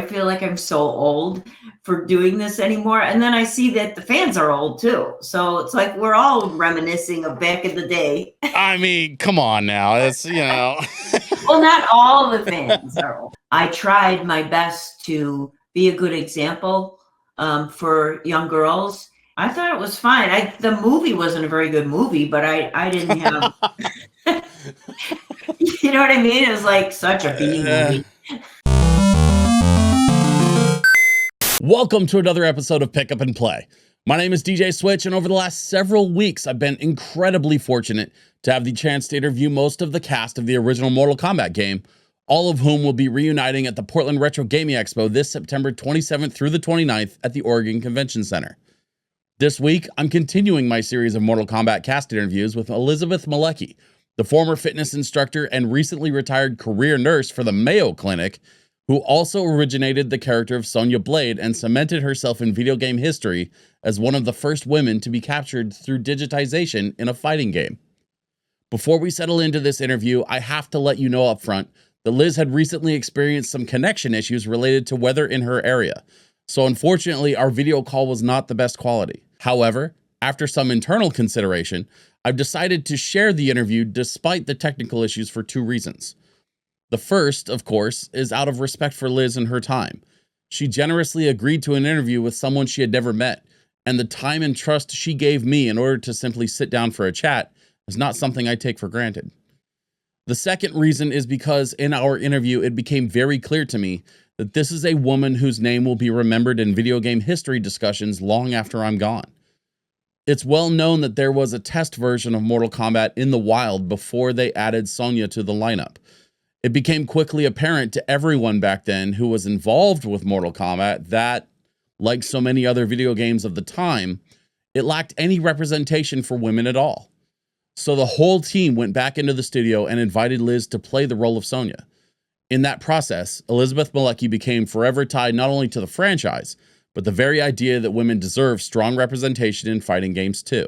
feel like I'm so old for doing this anymore. And then I see that the fans are old too. So it's like we're all reminiscing of back in the day. I mean, come on now. It's, Well, not all the fans are old. I tried my best to be a good example for young girls. I thought it was fine. The movie wasn't a very good movie, but I didn't have, you know what I mean? It was like such a B movie. Welcome to another episode of Pick Up and Play. My name is DJ Switch, and over the last several weeks, I've been incredibly fortunate to have the chance to interview most of the cast of the original Mortal Kombat game, all of whom will be reuniting at the Portland Retro Gaming Expo this September 27th through the 29th at the Oregon Convention Center. This week, I'm continuing my series of Mortal Kombat cast interviews with Elizabeth Malecki, the former fitness instructor and recently retired career nurse for the Mayo Clinic, who also originated the character of Sonya Blade and cemented herself in video game history as one of the first women to be captured through digitization in a fighting game. Before we settle into this interview, I have to let you know up front that Liz had recently experienced some connection issues related to weather in her area, so unfortunately our video call was not the best quality. However, after some internal consideration, I've decided to share the interview despite the technical issues for two reasons. The first, of course, is out of respect for Liz and her time. She generously agreed to an interview with someone she had never met, and the time and trust she gave me in order to simply sit down for a chat is not something I take for granted. The second reason is because in our interview, it became very clear to me that this is a woman whose name will be remembered in video game history discussions long after I'm gone. It's well known that there was a test version of Mortal Kombat in the wild before they added Sonya to the lineup. It became quickly apparent to everyone back then who was involved with Mortal Kombat that, like so many other video games of the time, it lacked any representation for women at all. So the whole team went back into the studio and invited Liz to play the role of Sonya. In that process, Elizabeth Malecki became forever tied not only to the franchise, but the very idea that women deserve strong representation in fighting games too.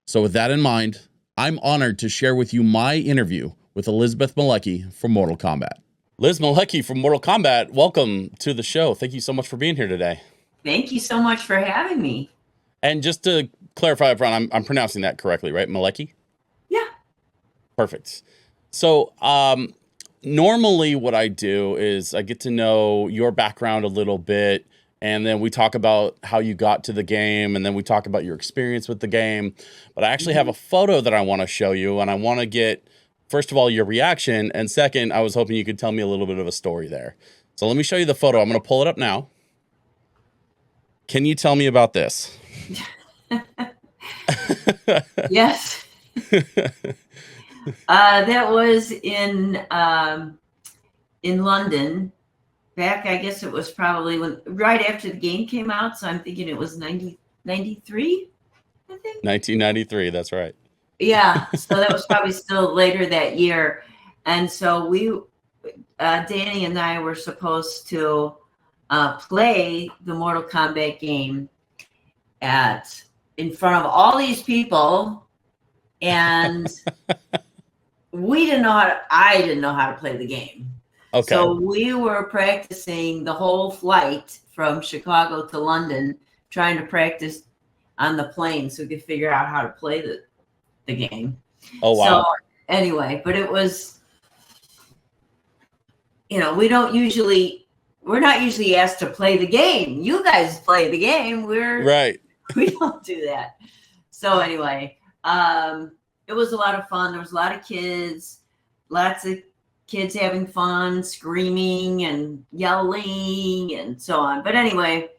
So with that in mind, I'm honored to share with you my interview with Elizabeth Malecki from Mortal Kombat. Liz Malecki from Mortal Kombat, welcome to the show. Thank you so much for being here today. Thank you so much for having me. And just to clarify up front, I'm pronouncing that correctly, right? Malecki? Yeah. Perfect. So, normally what I do is I get to know your background a little bit, and then we talk about how you got to the game, and then we talk about your experience with the game. But I actually have a photo that I want to show you, and I want to get, first of all, your reaction, and second, I was hoping you could tell me a little bit of a story there. So let me show you the photo. I'm going to pull it up now. Can you tell me about this? Yes. That was in London. Back, I guess it was probably right after the game came out. So I'm thinking it was 93, I think. 1993, that's right. Yeah, so that was probably still later that year. And so Danny and I were supposed to play the Mortal Kombat game in front of all these people. And I didn't know how to play the game. Okay. So we were practicing the whole flight from Chicago to London, trying to practice on the plane so we could figure out how to play the game. Oh, wow. So anyway, but it was, we're not usually asked to play the game. You guys play the game. Right. We don't do that. So anyway, it was a lot of fun. There was a lot of kids, lots of kids having fun, screaming and yelling and so on. But anyway,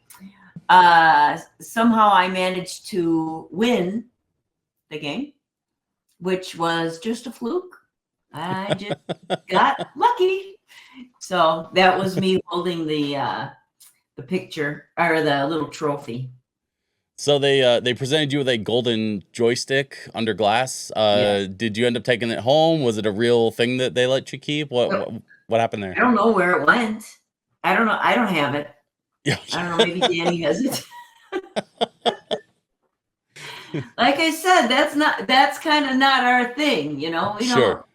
somehow I managed to win the game, which was just a fluke. I just got lucky. So that was me holding the picture or the little trophy. So they presented you with a golden joystick under glass. Yeah. Did you end up taking it home? Was it a real thing that they let you keep? What happened there? I don't know where it went. I don't know. I don't have it. Yeah. I don't know. Maybe Danny has it. Like I said, that's kind of not our thing. We Sure.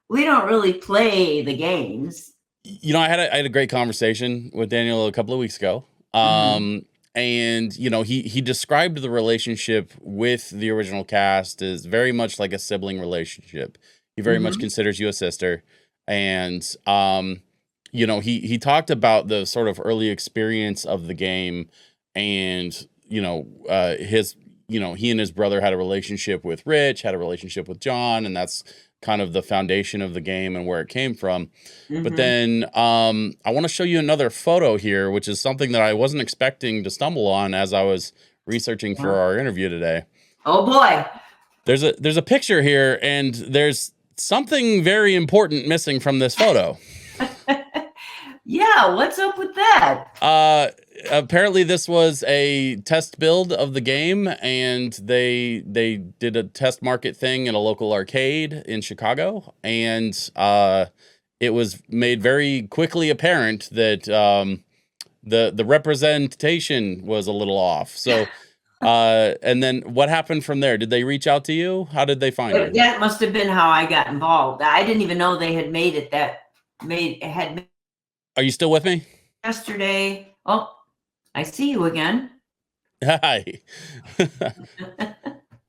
don't really play the games. You know, I had a great conversation with Daniel a couple of weeks ago. Hmm. And you know, he described the relationship with the original cast as very much like a sibling relationship. He very much Hmm. considers you a sister. And you know, he talked about the sort of early experience of the game, and his he and his brother had a relationship with Rich, had a relationship with John, and that's kind of the foundation of the game and where it came from. But Hmm. then I want to show you another photo here, which is something that I wasn't expecting to stumble on as I was researching for Yeah. our interview today. Oh boy. There's a picture here, and there's something very important missing from this photo. Yeah, what's up with that? Uh, Apparently this was a test build of the game, and they did a test market thing in a local arcade in Chicago, and it was made very quickly apparent that the representation was a little off. So and then what happened from there? Did they reach out to you? How did they find you? That must have been how I got involved. I didn't even know they had made it had Are you still with me? yesterday. Oh, I see you again. Hi.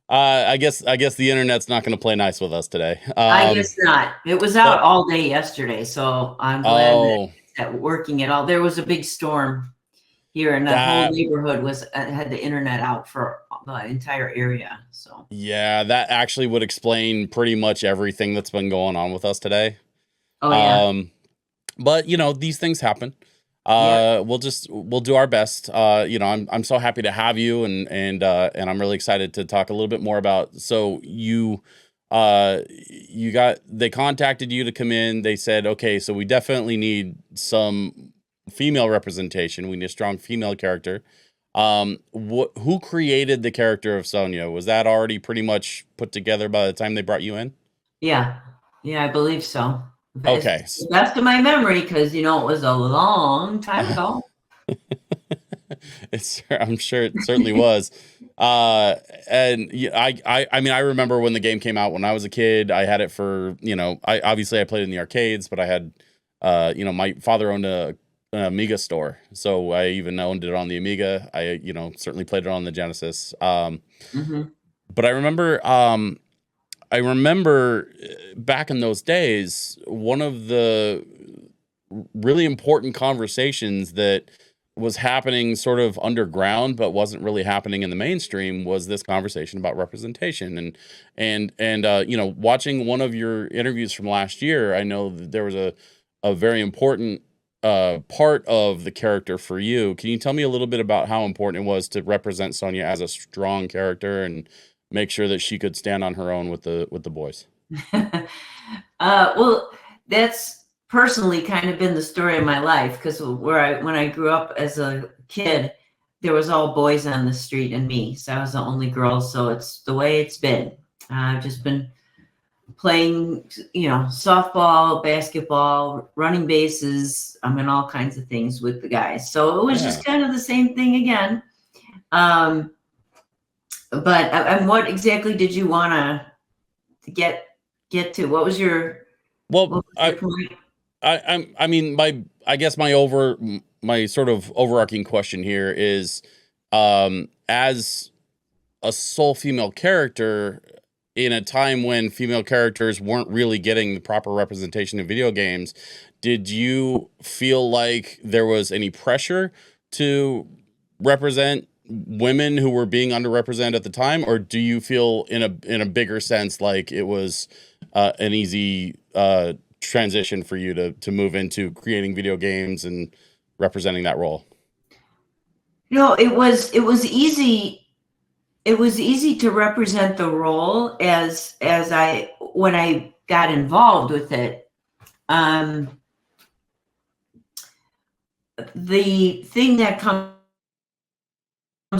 I guess the internet's not going to play nice with us today. I guess not. It was out But all day yesterday, so I'm glad that oh, it's at working at all. There was a big storm here, and the whole that neighborhood was had the internet out for the entire area. So, yeah, that actually would explain pretty much everything that's been going on with us today. oh yeah, Um, but you know, these things happen. yeah. We'll do our best. You know, I'm so happy to have you, and I'm really excited to talk a little bit more about. So they contacted you to come in. They said, okay, so we definitely need some female representation. We need a strong female character. Who created the character of Sonya? Was that already pretty much put together by the time they brought you in? Yeah, yeah, I believe so. It's Okay. the best of my memory because it was a long time ago. I'm sure it certainly was. Uh, and yeah, I mean, I remember when the game came out when I was a kid. I had it for, I played in the arcades, but I had, my father owned an Amiga store, so I even owned it on the Amiga. I, certainly played it on the Genesis. Hmm. But I remember back in those days, one of the really important conversations that was happening sort of underground but wasn't really happening in the mainstream was this conversation about representation. And watching one of your interviews from last year, I know that there was a very important part of the character for you. Can you tell me a little bit about how important it was to represent Sonya as a strong character and make sure that she could stand on her own with the boys? Well, that's personally kind of been the story of my life because when I grew up as a kid, there was all boys on the street and me, so I was the only girl. So it's the way it's been. I've just been playing, softball, basketball, running bases. I mean, all kinds of things with the guys. So it was Yeah. just kind of the same thing again. Um, but and what exactly did you want to get to? Well, What was your point? I mean, I guess my sort of overarching question here is, as a sole female character in a time when female characters weren't really getting the proper representation in video games, did you feel like there was any pressure to represent women who were being underrepresented at the time, or do you feel in a bigger sense like it was an easy transition for you to move into creating video games and representing that role? It was easy. It was easy to represent the role as I when I got involved with it. Um, the thing that comes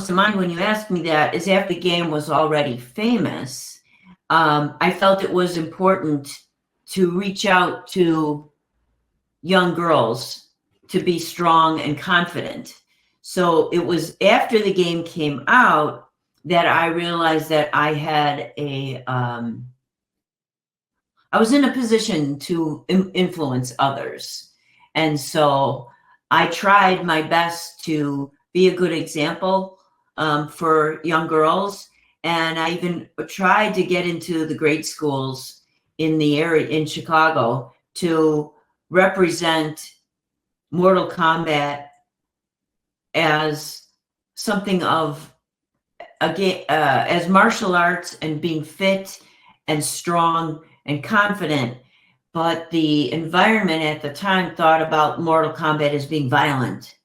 to mind when you ask me that is after the game was already famous, I felt it was important to reach out to young girls to be strong and confident. So it was after the game came out that I realized that I had I was in a position to influence others. And so I tried my best to be a good example for young girls. And I even tried to get into the grade schools in the area in Chicago to represent Mortal Kombat as something of a game, as martial arts and being fit and strong and confident. But the environment at the time thought about Mortal Kombat as being violent.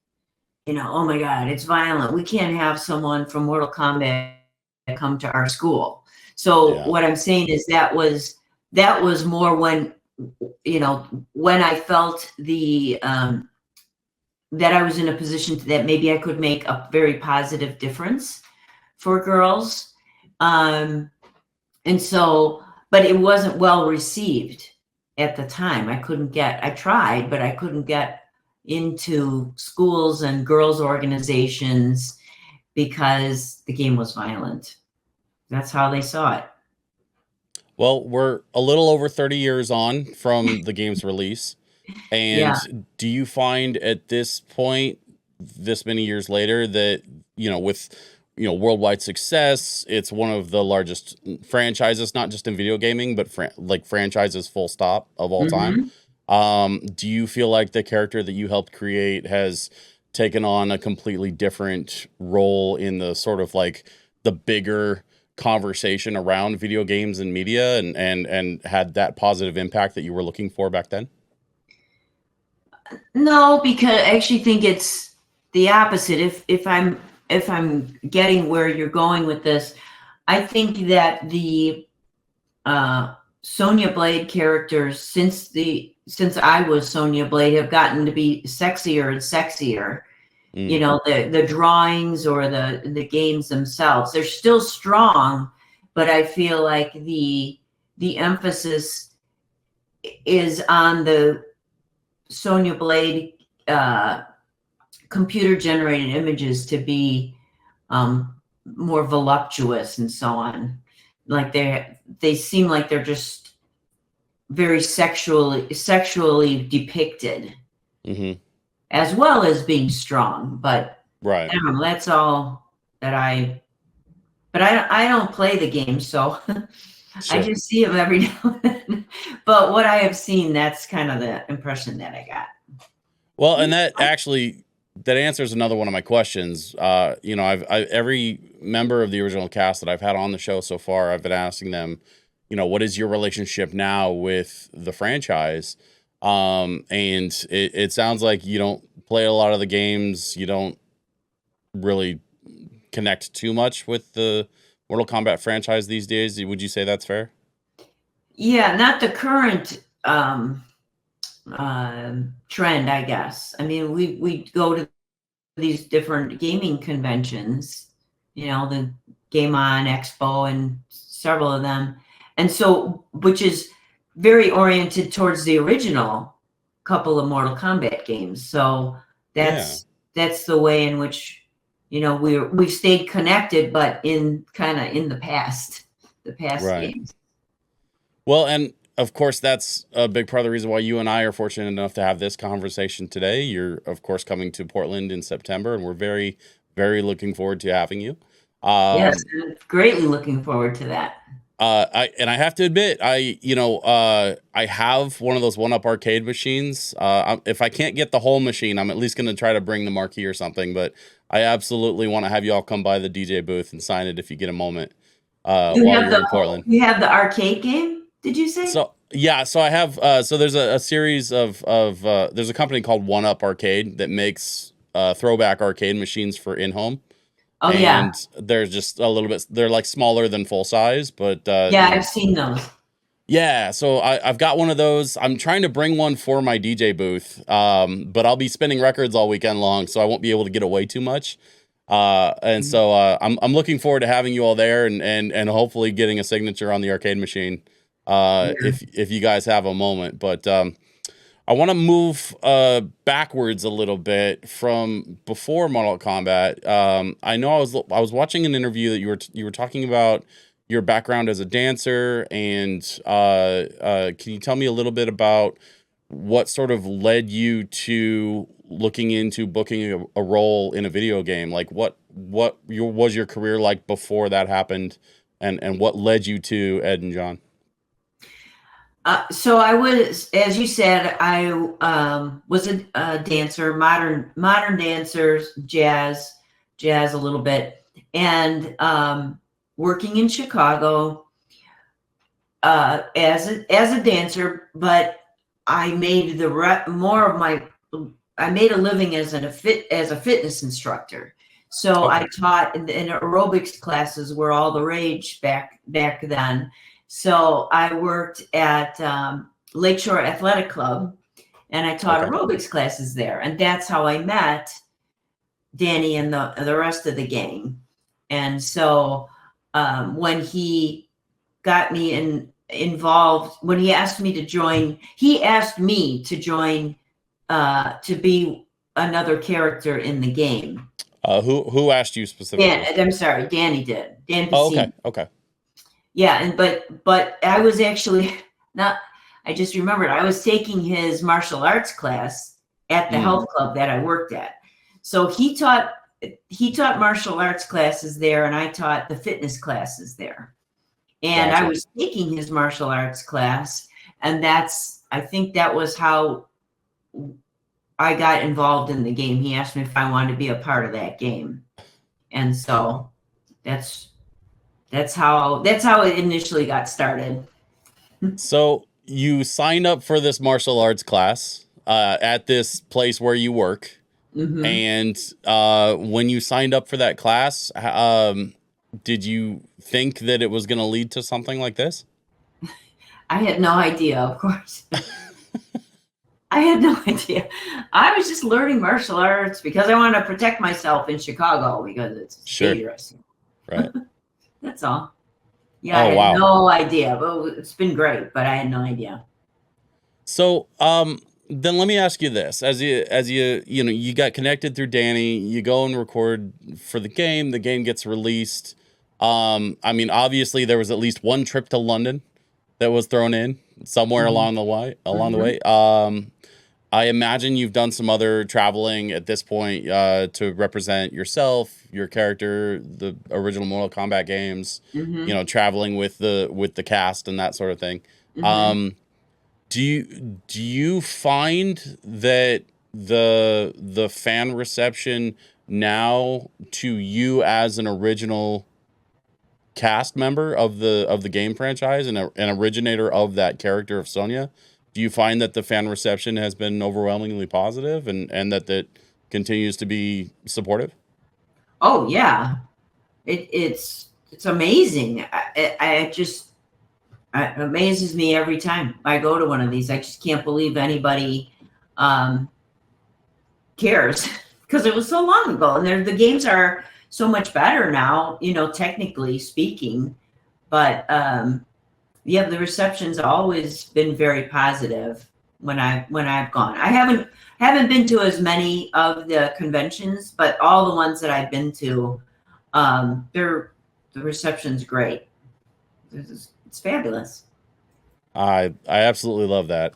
Oh my God, it's violent. We can't have someone from Mortal Kombat come to our school. So what I'm saying is that was more when I felt that I was in a position that maybe I could make a very positive difference for girls. And so, but it wasn't well received at the time. I tried, but I couldn't get into schools and girls' organizations because the game was violent. That's how they saw it. Well, we're a little over 30 years on from the game's release. And do you find at this point, this many years later, that, with, worldwide success, it's one of the largest franchises, not just in video gaming, but franchises full stop of all time. Do you feel like the character that you helped create has taken on a completely different role in the sort of like the bigger conversation around video games and media and had that positive impact that you were looking for back then? No, because I actually think it's the opposite. If I'm getting where you're going with this, I think that the Sonya Blade characters since I was Sonya Blade have gotten to be sexier and sexier. The drawings or the games themselves, they're still strong, but I feel like the emphasis is on the Sonya Blade computer generated images to be more voluptuous and so on. Like they seem like they're just very sexually depicted, as well as being strong. But right, I don't know, that's all that but I don't play the game, so I just see them every now and then. But what I have seen, that's kind of the impression that I got. Well, and that answers another one of my questions. Every member of the original cast that I've had on the show so far, I've been asking them, what is your relationship now with the franchise? And it sounds like you don't play a lot of the games. You don't really connect too much with the Mortal Kombat franchise these days. Would you say that's fair? Yeah, not the current trend, I guess. I mean, we go to these different gaming conventions, the Game On Expo and several of them. And so, which is very oriented towards the original couple of Mortal Kombat games. So that's the way in which, we've stayed connected, but in the past games. Well, and of course, that's a big part of the reason why you and I are fortunate enough to have this conversation today. You're, of course, coming to Portland in September, and we're very, very looking forward to having you. Yes, I'm greatly looking forward to that. I have to admit, I have one of those 1-Up arcade machines. If I can't get the whole machine, I'm at least going to try to bring the marquee or something. But I absolutely want to have you all come by the DJ booth and sign it if you get a moment while you're in Portland. You have the arcade game, did you say? So I have. So there's a series of there's a company called 1-Up Arcade that makes throwback arcade machines for in-home. Oh, and they're just a little bit, they're like smaller than full size, but I've seen those. Yeah, so I've got one of those. I'm trying to bring one for my DJ booth, but I'll be spinning records all weekend long, so I won't be able to get away too much. And so I'm looking forward to having you all there and hopefully getting a signature on the arcade machine if you guys have a moment. But I want to move backwards a little bit from before Mortal Kombat. I know I was watching an interview that you were talking about your background as a dancer, and can you tell me a little bit about what sort of led you to looking into booking a role in a video game? Like was your career like before that happened, and what led you to Ed and John? So I was, as you said, I was a dancer, modern dancers, jazz a little bit, and working in Chicago as a dancer. But I made I made a living as a fitness instructor. So Okay. I taught in aerobics classes were all the rage back then. So I worked at Lakeshore Athletic Club, and I taught Okay. aerobics classes there, and that's how I met Danny and the rest of the gang. And so when he got me involved, when he asked me to join, to be another character in the game. Who asked you specifically? I'm sorry, Danny did. Dan Pesina. Oh, okay. Okay. Yeah, and but I was actually not. I just remembered I was taking his martial arts class at the health club that I worked at. So he taught martial arts classes there, and I taught the fitness classes there. And Gotcha. I was taking his martial arts class, and I think that was how I got involved in the game. He asked me if I wanted to be a part of that game, and so that's how it initially got started. So you signed up for this martial arts class at this place where you work. Mm-hmm. And when you signed up for that class, did you think that it was going to lead to something like this? I had no idea, of course. I had no idea. I was just learning martial arts because I want to protect myself in Chicago because it's dangerous. Right. That's all. Yeah, Oh, I had wow. no idea. But it's been great, but I had no idea. So, then let me ask you this: as you got connected through Danny, you go and record for the game gets released. I mean, obviously there was at least one trip to London that was thrown in somewhere along the way. I imagine you've done some other traveling at this point to represent yourself, your character, the original Mortal Kombat games. Traveling with the cast and that sort of thing. Do you find that the fan reception now to you as an original cast member of the game franchise and an originator of that character of Sonya, do you find that the fan reception has been overwhelmingly positive and that continues to be supportive? Oh yeah, it's amazing. It amazes me every time I go to one of these. I just can't believe anybody cares because it was so long ago, and the games are so much better now, technically speaking. But yeah, the reception's always been very positive when I've gone. I haven't been to as many of the conventions, but all the ones that I've been to, the reception's great. It's fabulous. I absolutely love that.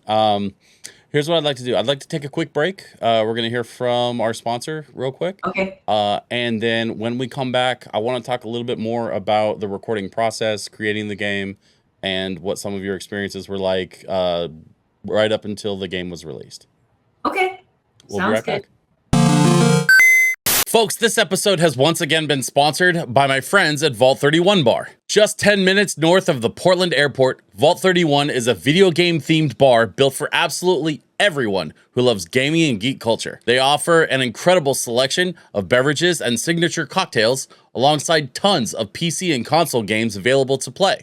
Here's what I'd like to do. I'd like to take a quick break. We're going to hear from our sponsor real quick. Okay. And then when we come back, I want to talk a little bit more about the recording process, creating the game, and what some of your experiences were like right up until the game was released. Okay. We'll be right back. Folks, this episode has once again been sponsored by my friends at Vault 31 Bar. Just 10 minutes north of the Portland airport, Vault 31 is a video game themed bar built for absolutely everyone who loves gaming and geek culture. They offer an incredible selection of beverages and signature cocktails alongside tons of PC and console games available to play.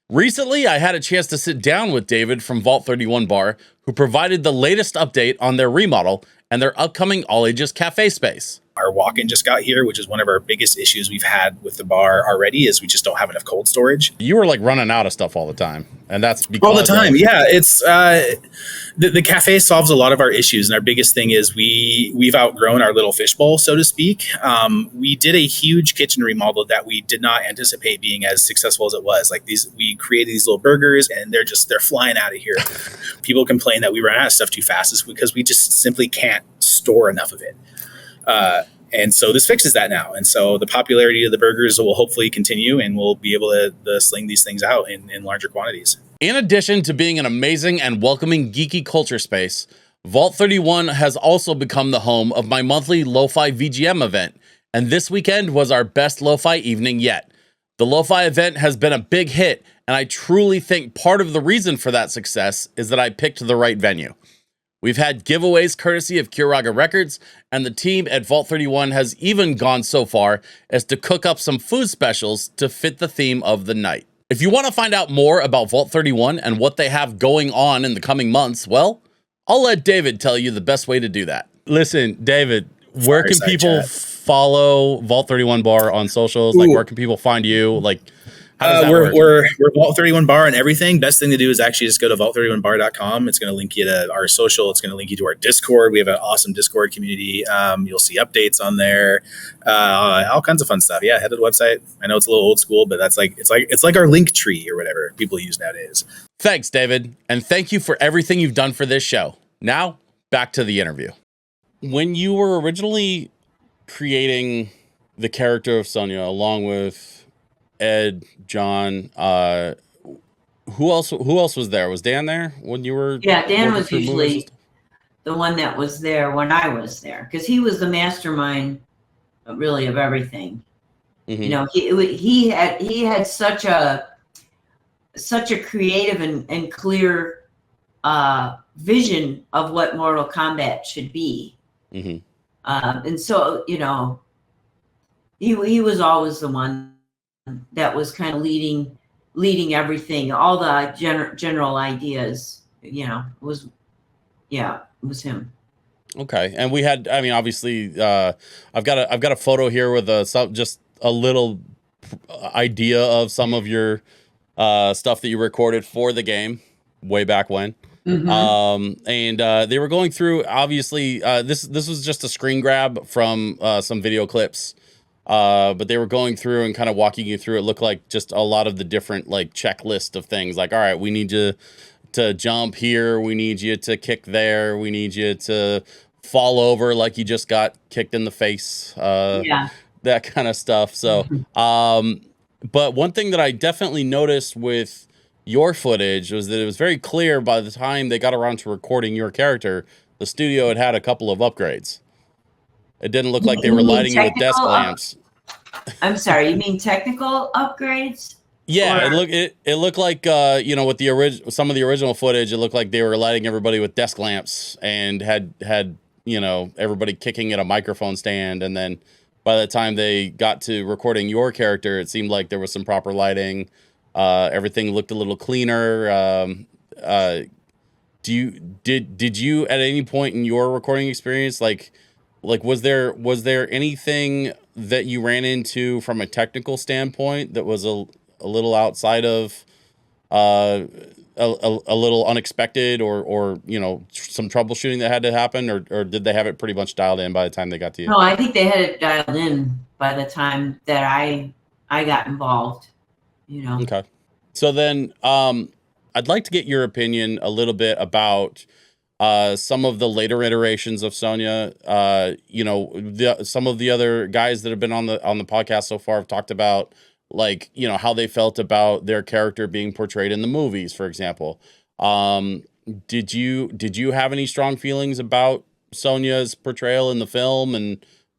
Recently, I had a chance to sit down with David from Vault 31 Bar, who provided the latest update on their remodel and their upcoming all-ages cafe space. Our walk-in just got here, which is one of our biggest issues we've had with the bar already, is we just don't have enough cold storage. You were like running out of stuff all the time, and that's because all the time. Yeah, it's the cafe solves a lot of our issues, and our biggest thing is we've outgrown our little fishbowl, so to speak. We did a huge kitchen remodel that we did not anticipate being as successful as it was. Like we created these little burgers, and they're flying out of here. People complain that we run out of stuff too fast, is because we just simply can't store enough of it. And so this fixes that now. And so the popularity of the burgers will hopefully continue, and we'll be able to sling these things out in larger quantities. In addition to being an amazing and welcoming geeky culture space, Vault 31 has also become the home of my monthly Lo-Fi VGM event. And this weekend was our best Lo-Fi evening yet. The Lo-Fi event has been a big hit, and I truly think part of the reason for that success is that I picked the right venue. We've had giveaways courtesy of Kuraga Records, and the team at Vault 31 has even gone so far as to cook up some food specials to fit the theme of the night. If you want to find out more about Vault 31 and what they have going on in the coming months, well, I'll let David tell you the best way to do that. Listen, David, where can people follow Vault 31 Bar on socials? Like, where can people find you? Like, how does that work? We're Vault 31 Bar and everything. Best thing to do is actually just go to vault31bar.com. It's going to link you to our social. It's going to link you to our Discord. We have an awesome Discord community. You'll see updates on there, all kinds of fun stuff. Yeah, head to the website. I know it's a little old school, but that's it's like our link tree or whatever people use nowadays. Thanks, David, and thank you for everything you've done for this show. Now, back to the interview. When you were originally creating the character of Sonya, along with Ed, John, who else was there? Was Dan there when you were? Yeah, Dan was usually the one that was there when I was there, because he was the mastermind, really, of everything. Mm-hmm. You know, he had such a creative and clear vision of what Mortal Kombat should be. Mm-hmm. And so, you know, he was always the one that was kind of leading everything, all the general ideas, you know, it was him. Okay. And we had, I mean, obviously, I've got a photo here with just a little idea of some of your stuff that you recorded for the game way back when. Mm-hmm. And they were going through, obviously, this was just a screen grab from some video clips. But they were going through and kind of walking you through. It looked like just a lot of the different like checklist of things. Like, all right, we need you to jump here. We need you to kick there. We need you to fall over like you just got kicked in the face. That kind of stuff. So, but one thing that I definitely noticed with your footage was that it was very clear by the time they got around to recording your character, the studio had a couple of upgrades. It didn't look like they were lighting you with desk lamps. I'm sorry, you mean technical upgrades? Yeah, it looked like you know, with the some of the original footage, it looked like they were lighting everybody with desk lamps and had you know, everybody kicking at a microphone stand, and then by the time they got to recording your character, it seemed like there was some proper lighting. Everything looked a little cleaner. Did you at any point in your recording experience like was there anything that you ran into from a technical standpoint that was a little outside of a little unexpected, or you know, some troubleshooting that had to happen, or did they have it pretty much dialed in by the time they got to you? No, I think they had it dialed in by the time that I got involved, you know. Okay. So then I'd like to get your opinion a little bit about some of the later iterations of Sonya. You know, some of the other guys that have been on the podcast so far have talked about, like, you know, how they felt about their character being portrayed in the movies, for example. Did you have any strong feelings about Sonya's portrayal in the film,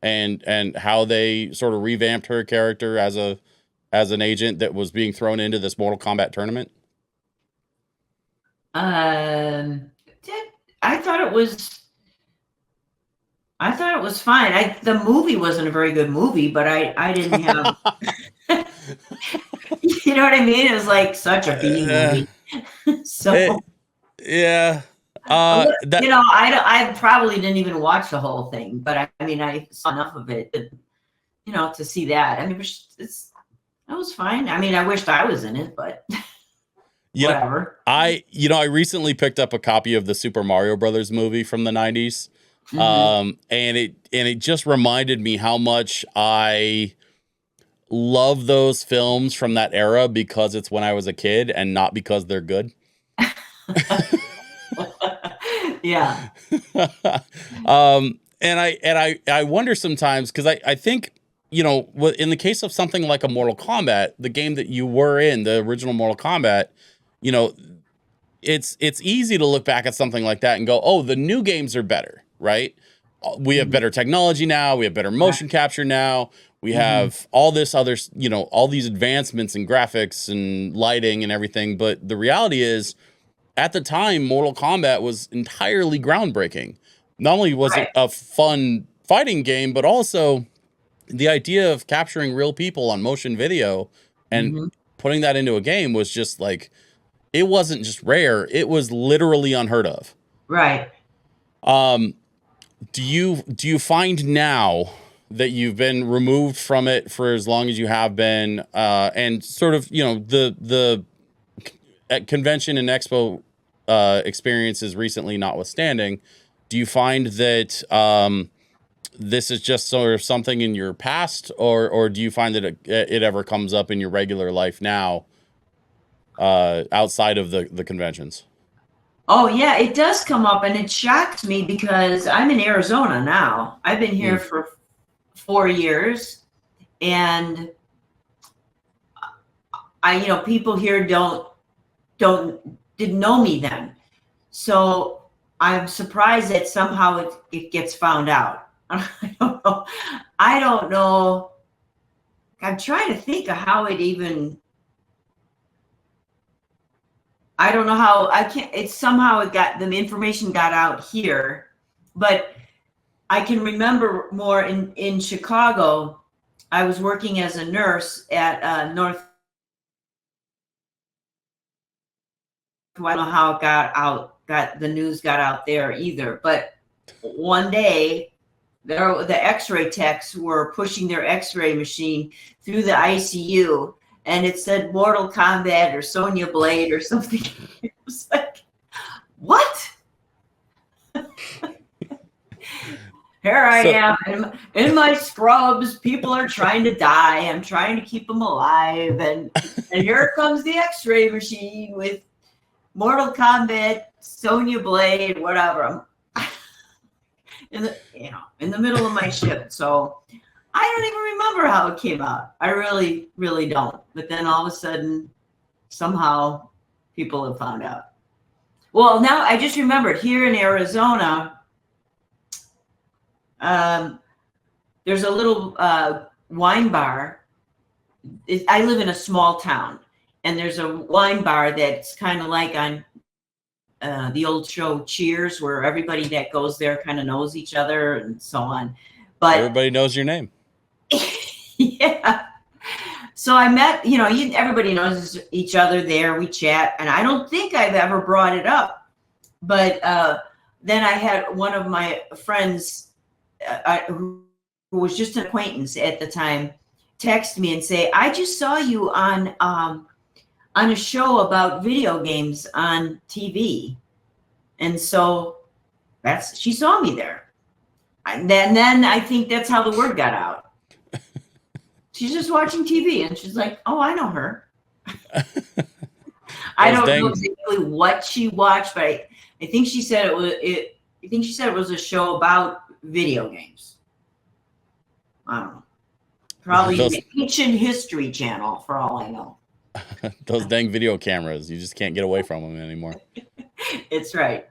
and how they sort of revamped her character as an agent that was being thrown into this Mortal Kombat tournament? I thought it was fine. The movie wasn't a very good movie, but I didn't have, you know what I mean? It was like such a B movie. So yeah, That I probably didn't even watch the whole thing, but I mean, I saw enough of it, to see that. I mean, that was fine. I mean, I wished I was in it, but whatever. I recently picked up a copy of the Super Mario Brothers movie from the 90s. Mhm. And it just reminded me how much I love those films from that era because it's when I was a kid and not because they're good. Yeah. And I wonder sometimes, because I think, in the case of something like a Mortal Kombat, the game that you were in, the original Mortal Kombat, it's easy to look back at something like that and go, oh, the new games are better, right? We have better technology now. We have better motion capture now. We have all this other, all these advancements in graphics and lighting and everything. But the reality is, at the time, Mortal Kombat was entirely groundbreaking. Not only was it a fun fighting game, but also the idea of capturing real people on motion video and putting that into a game was just like, it wasn't just rare, it was literally unheard of. Right. Do you find now that you've been removed from it for as long as you have been, and sort of, the convention and expo experiences recently notwithstanding, do you find that this is just sort of something in your past, or do you find that it ever comes up in your regular life now, outside of the conventions? Oh yeah, it does come up, and it shocks me because I'm in Arizona now. I've been here for 4 years, and people here didn't know me then. So I'm surprised that somehow it gets found out. I don't know. I don't know. I'm trying to think of how it even. I don't know how it's somehow the information got out here, but I can remember more in Chicago. I was working as a nurse at North. I don't know how it the news got out there either, but one day the x-ray techs were pushing their x-ray machine through the ICU, and it said Mortal Kombat or Sonya Blade or something. It was like, what? Here I am in my scrubs. People are trying to die. I'm trying to keep them alive. And here comes the x-ray machine with Mortal Kombat, Sonya Blade, whatever. in the middle of my shift. So I don't even remember how it came out. I really, really don't. But then all of a sudden, somehow people have found out. Well, now I just remembered here in Arizona, there's a little wine bar. I live in a small town, and there's a wine bar that's kind of like on the old show Cheers, where everybody that goes there kind of knows each other and so on. But everybody knows your name. Yeah. So I met, everybody knows each other there. We chat, and I don't think I've ever brought it up. But then I had one of my friends who was just an acquaintance at the time text me and say, I just saw you on a show about video games on TV. And so she saw me there. And then I think that's how the word got out. She's just watching TV, and she's like, oh, I know her. I don't know exactly what she watched, but I think she said it was a show about video games. I don't know. Probably the Ancient History Channel, for all I know. Those dang video cameras, you just can't get away from them anymore. It's right.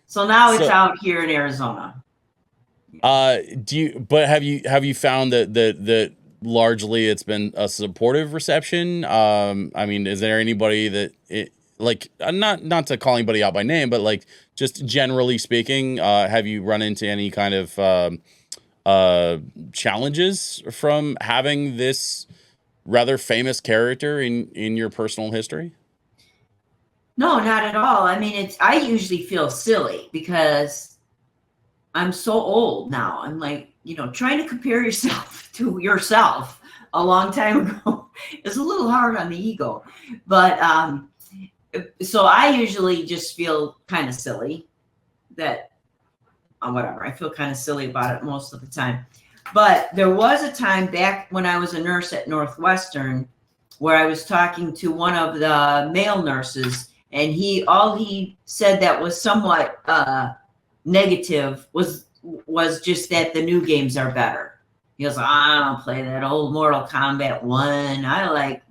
So now it's out here in Arizona. Have you found that largely it's been a supportive reception? I mean, is there anybody that not to call anybody out by name, but like just generally speaking, have you run into any kind of challenges from having this rather famous character in your personal history? No, not at all. I mean, I usually feel silly because I'm so old now. I'm like, trying to compare yourself to yourself a long time ago is a little hard on the ego. But so I usually just feel kind of silly that whatever. I feel kind of silly about it most of the time. But there was a time back when I was a nurse at Northwestern where I was talking to one of the male nurses, and all he said that was somewhat negative was just that the new games are better. He goes, I don't play that old Mortal Kombat 1. I like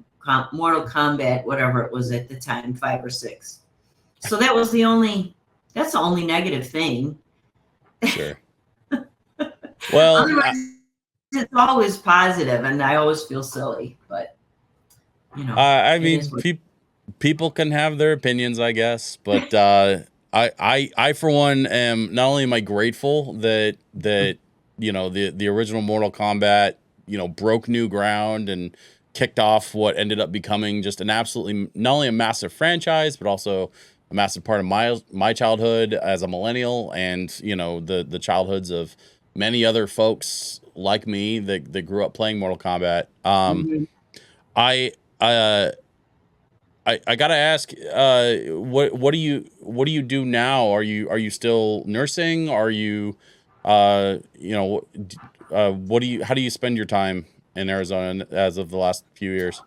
Mortal Kombat, whatever it was at the time, 5 or 6. So that's the only negative thing. Sure. Well, otherwise, it's always positive, and I always feel silly, but I mean, people can have their opinions, I guess, but I for one am not only am I grateful that the original Mortal Kombat broke new ground and kicked off what ended up becoming just an absolutely not only a massive franchise but also a massive part of my childhood as a millennial, and the childhoods of many other folks like me that grew up playing Mortal Kombat. I gotta ask, what do you do now? Are you still nursing? Are you, how do you spend your time in Arizona as of the last few years?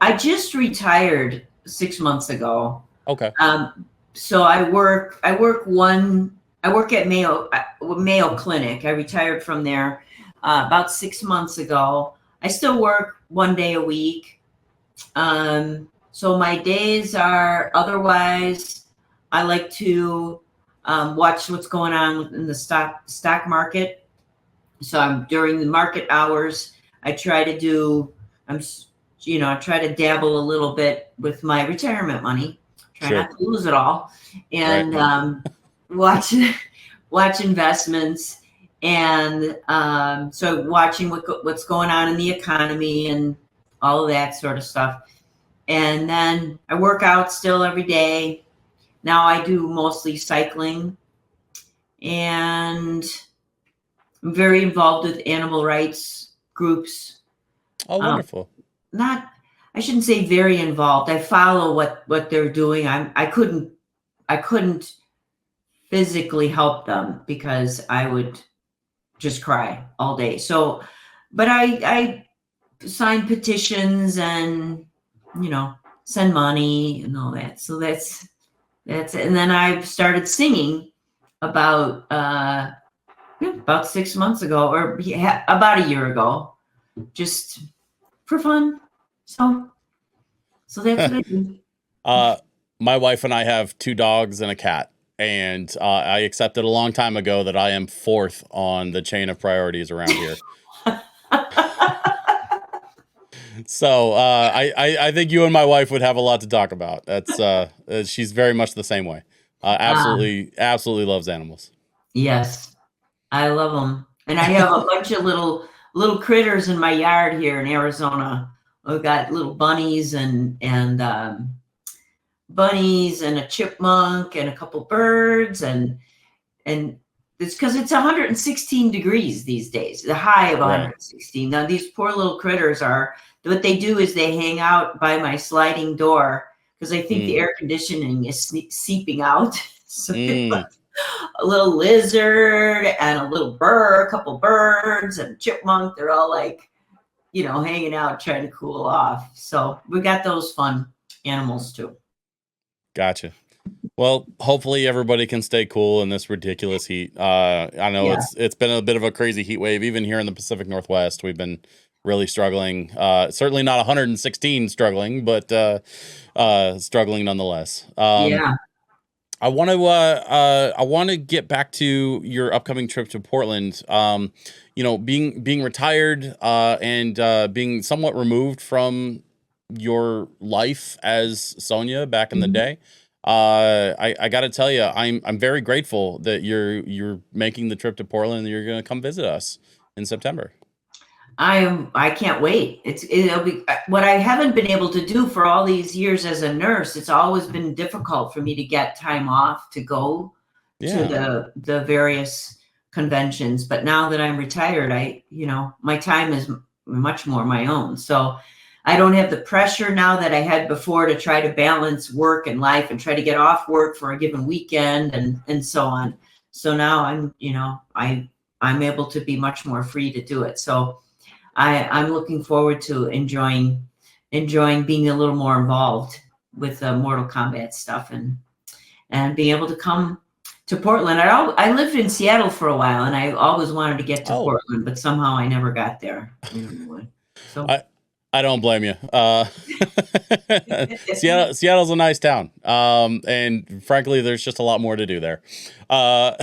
I just retired 6 months ago. Okay. So I work at Mayo Clinic. I retired from there about 6 months ago. I still work 1 day a week. So my days are otherwise, I like to watch what's going on in the stock market. So during the market hours, I try to dabble a little bit with my retirement money. Try not to lose it all, and watch investments, and so watching what's going on in the economy and all of that sort of stuff. And then I work out still every day. Now I do mostly cycling, and I'm very involved with animal rights groups. Oh, wonderful. I shouldn't say very involved. I follow what they're doing. I couldn't physically help them because I would just cry all day. So, but I sign petitions and send money and all that. So that's it. And then I started singing about 6 months ago, or about a year ago, just for fun. So that's what I do. My wife and I have 2 dogs and a cat, and I accepted a long time ago that I am 4th on the chain of priorities around here. So I think you and my wife would have a lot to talk about. That's she's very much the same way. Absolutely loves animals. Yes, I love them, and I have a bunch of little critters in my yard here in Arizona. We've got little bunnies and a chipmunk and a couple birds, and it's because it's 116 degrees these days, the high of 116. Now these poor little critters what they do is they hang out by my sliding door because I think the air conditioning is seeping out. So a little lizard and a couple birds and a chipmunk, they're all like, hanging out, trying to cool off. So we got those fun animals too. Gotcha. Well, hopefully everybody can stay cool in this ridiculous heat. I know it's been a bit of a crazy heat wave, even here in the Pacific Northwest. We've been really struggling. Certainly not 116 struggling, but struggling nonetheless. I want to get back to your upcoming trip to Portland. Being retired and being somewhat removed from your life as Sonya back in the day. I got to tell you, I'm very grateful that you're making the trip to Portland and you're going to come visit us in September. I can't wait. It'll be what I haven't been able to do for all these years as a nurse. It's always been difficult for me to get time off to go to the various conventions. But now that I'm retired, my time is much more my own. So I don't have the pressure now that I had before to try to balance work and life and try to get off work for a given weekend and so on. So now I'm able to be much more free to do it. So I'm looking forward to enjoying being a little more involved with the Mortal Kombat stuff and being able to come to Portland. I lived in Seattle for a while, and I always wanted to get to Portland, but somehow I never got there. So I don't blame you. Seattle's a nice town, and frankly, there's just a lot more to do there. But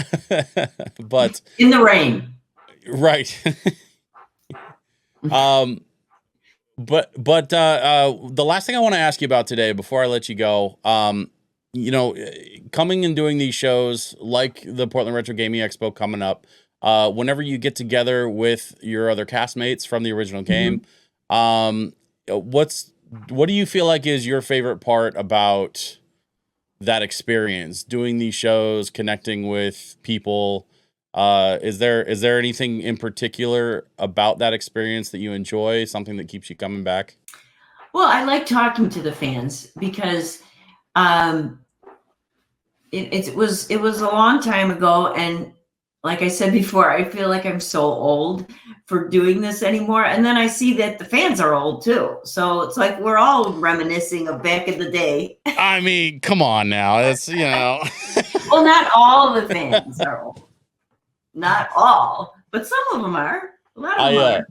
in the rain, right? But the last thing I want to ask you about today, before I let you go, coming and doing these shows like the Portland Retro Gaming Expo coming up, whenever you get together with your other castmates from the original game, what do you feel like is your favorite part about that experience, doing these shows, connecting with people? Is there anything in particular about that experience that you enjoy, something that keeps you coming back? Well, I like talking to the fans because it was a long time ago, and like I said before, I feel like I'm so old for doing this anymore. And then I see that the fans are old too, so it's like we're all reminiscing of back in the day. I mean, come on now, it's Well, not all the fans are old. Not all, but some of them are. A lot of them are.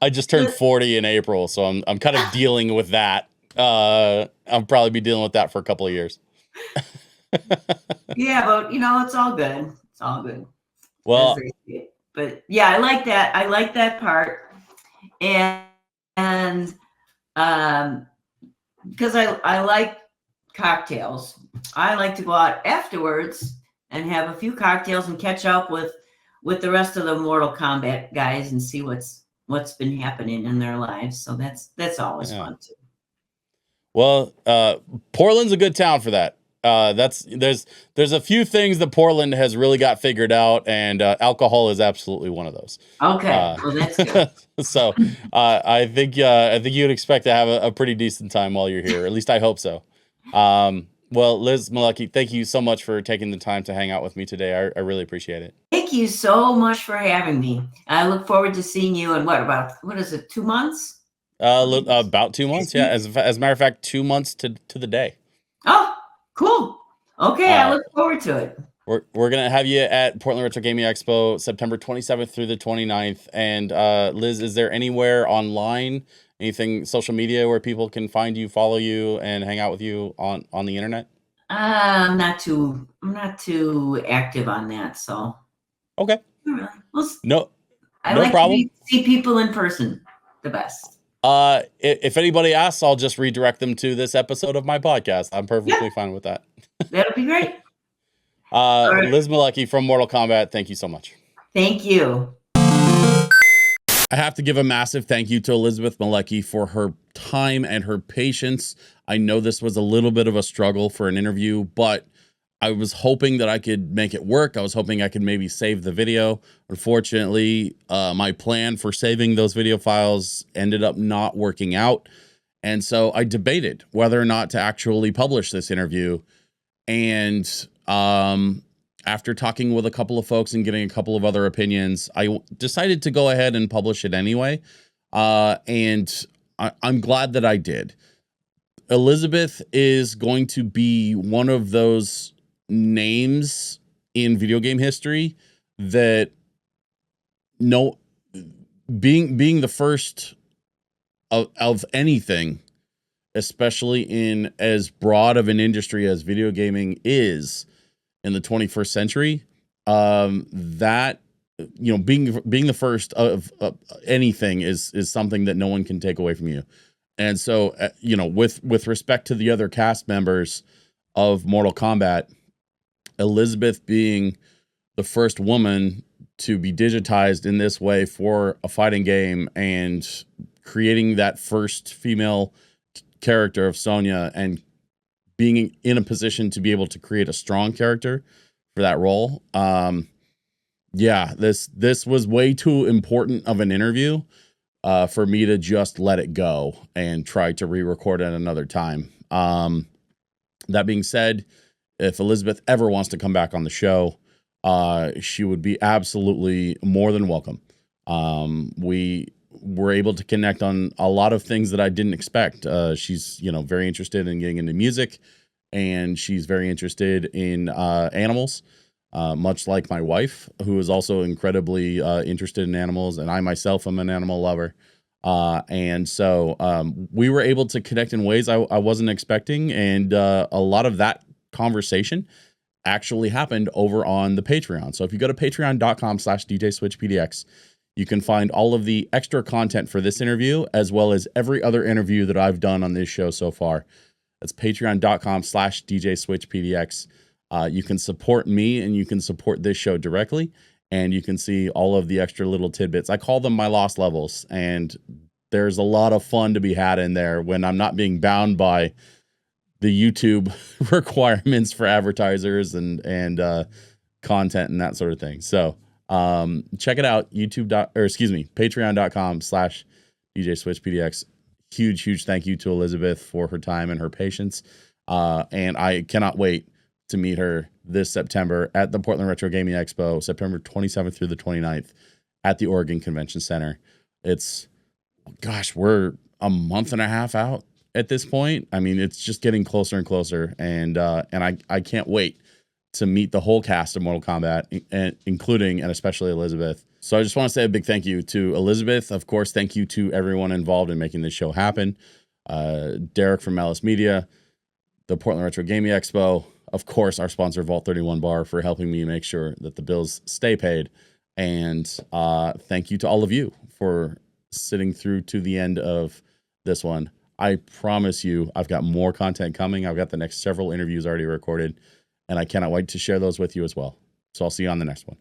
I just turned 40 in April, so I'm kind of dealing with that. I'll probably be dealing with that for a couple of years. Yeah, but it's all good. It's all good. Well, but yeah, I like that. I like that part, and because I like cocktails. I like to go out afterwards and have a few cocktails and catch up with the rest of the Mortal Kombat guys and see what's been happening in their lives. So that's always fun too. Well, Portland's a good town for that. There's a few things that Portland has really got figured out, and alcohol is absolutely one of those. Okay, well that's good. So I think you'd expect to have a pretty decent time while you're here. At least I hope so. Well, Liz Malecki, thank you so much for taking the time to hang out with me today. I really appreciate it. Thank you so much for having me. I look forward to seeing you in what is it, 2 months? About 2 months, yeah. As a matter of fact, 2 months to the day. Oh, cool. Okay, I look forward to it. We're gonna have you at Portland Retro Gaming Expo September 27th through the 29th. And Liz, is there anywhere online, anything social media where people can find you, follow you, and hang out with you on the internet? I'm not too active on that, so. Okay. Well, I no like problem. To see people in person the best. If anybody asks, I'll just redirect them to this episode of my podcast. I'm perfectly fine with that. That'll be great. Right. Liz Malecki from Mortal Kombat, thank you so much. Thank you. I have to give a massive thank you to Elizabeth Malecki for her time and her patience. I know this was a little bit of a struggle for an interview, but I was hoping that I could make it work. I was hoping I could maybe save the video. Unfortunately, my plan for saving those video files ended up not working out. And so I debated whether or not to actually publish this interview. And after talking with a couple of folks and getting a couple of other opinions, I decided to go ahead and publish it anyway. And I'm glad that I did. Elizabeth is going to be one of those names in video game history that being the first of anything, especially in as broad of an industry as video gaming is in the 21st century, that being the first of anything is something that no one can take away from you. And so with respect to the other cast members of Mortal Kombat, Elizabeth being the first woman to be digitized in this way for a fighting game and creating that first female character of Sonya and being in a position to be able to create a strong character for that role. Yeah, this was way too important of an interview for me to just let it go and try to re-record it another time. That being said, if Elizabeth ever wants to come back on the show, she would be absolutely more than welcome. We were able to connect on a lot of things that I didn't expect. She's, very interested in getting into music, and she's very interested in animals, much like my wife, who is also incredibly interested in animals, and I myself am an animal lover. And so we were able to connect in ways I wasn't expecting, and a lot of that conversation actually happened over on the Patreon. So if you go to patreon.com/DJSwitchPDX, you can find all of the extra content for this interview, as well as every other interview that I've done on this show so far. That's patreon.com/DJSwitchPDX. You can support me and you can support this show directly, and you can see all of the extra little tidbits. I call them my lost levels, and there's a lot of fun to be had in there when I'm not being bound by the YouTube requirements for advertisers and content and that sort of thing. So check it out, patreon.com/DJSwitchPDX. Huge thank you to Elizabeth for her time and her patience. And I cannot wait to meet her this September at the Portland Retro Gaming Expo, September 27th through the 29th at the Oregon Convention Center. We're a month and a half out at this point. I mean, it's just getting closer and closer. And I can't wait to meet the whole cast of Mortal Kombat, including and especially Elizabeth. So I just want to say a big thank you to Elizabeth. Of course, thank you to everyone involved in making this show happen. Derek from Malice Media, the Portland Retro Gaming Expo, of course, our sponsor, Vault 31 Bar, for helping me make sure that the bills stay paid. And thank you to all of you for sitting through to the end of this one. I promise you, I've got more content coming. I've got the next several interviews already recorded, and I cannot wait to share those with you as well. So I'll see you on the next one.